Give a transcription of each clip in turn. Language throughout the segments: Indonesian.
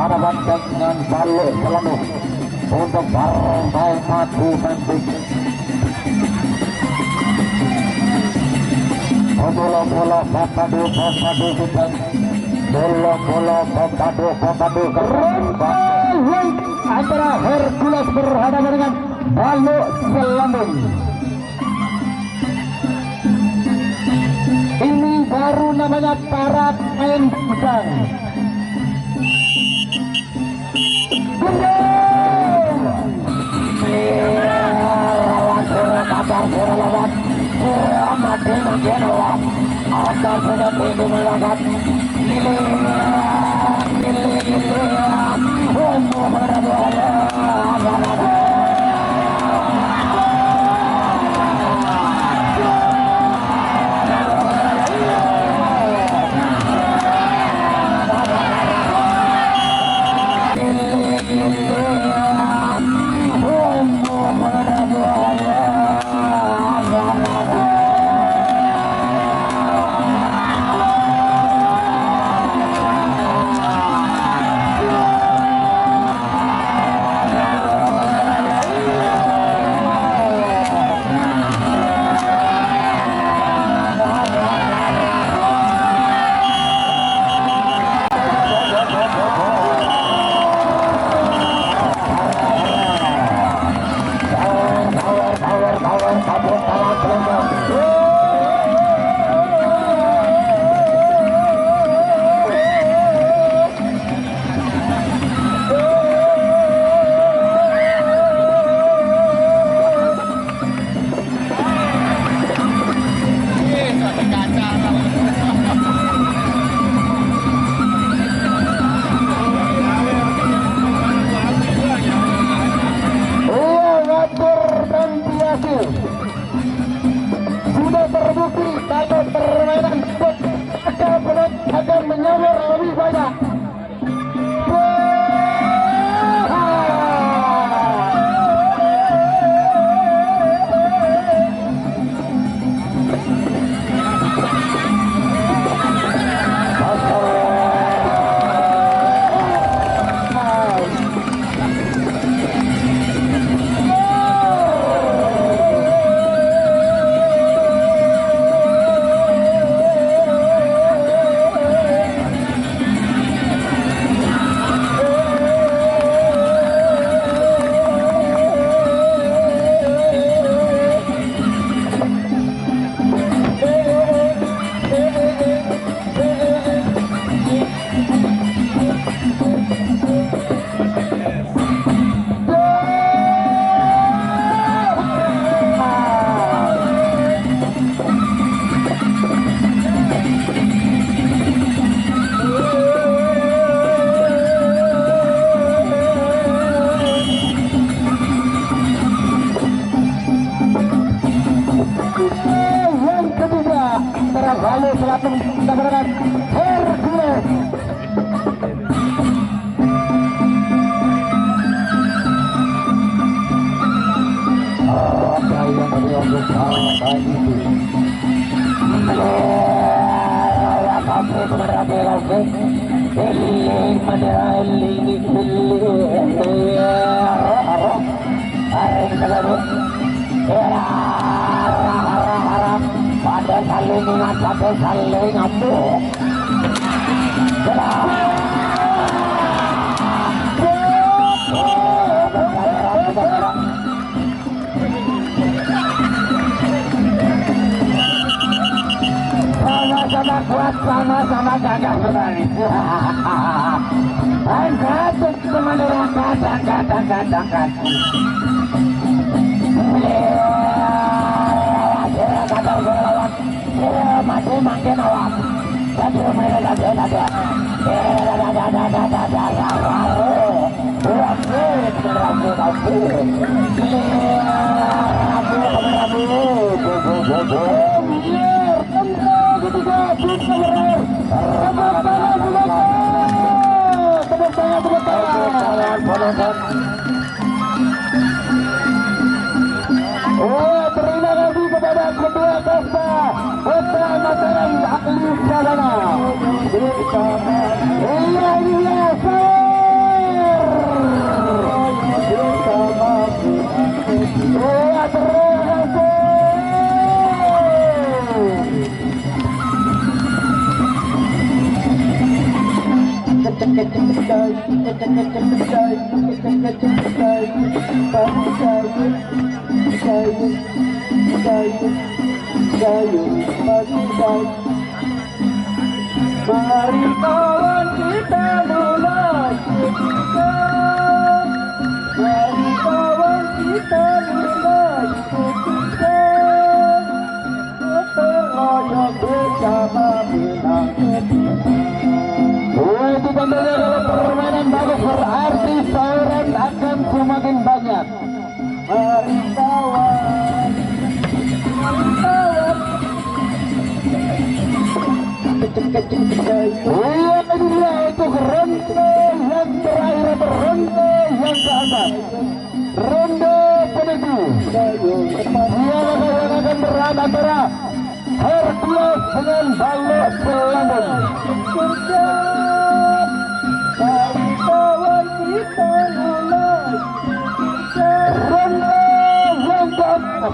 berhadapan dengan balik selalu untuk partai maju nanti. Bola papadu kita, bola papadu antara Hercules berhadapan dengan Baluk Selambung. Ini baru namanya para main pedang. Lalu selatan mendapatkan Hercules. Apa yang dilakukan tadi itu? Sampai kepada lagi, eling meneling pada saling ingat, pada saling ngamuk. Sama-sama kuat, sama-sama gagah berani. Angkat kemana-mana, angkat. Mati makin awam. Terima kasih kepada kedua kasta Putra Mataram Ahli Sadana. Iya mari kawan kita mulai ketika, mari kawan kita mulai ketika, terroyok bersama bilang ketika. Itu tentunya kalau permainan bagus berarti sauran akan semakin banyak. Mari kawan, mari kawan. Iya dia itu ronde yang terakhir, ronde yang ke atas, ronde penuju. Dia akan berada antara Hercules dengan Balok Selambung. Mari kawan kita mulai ronde yang ke atas.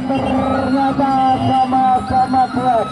Ternyata sama-sama kuat.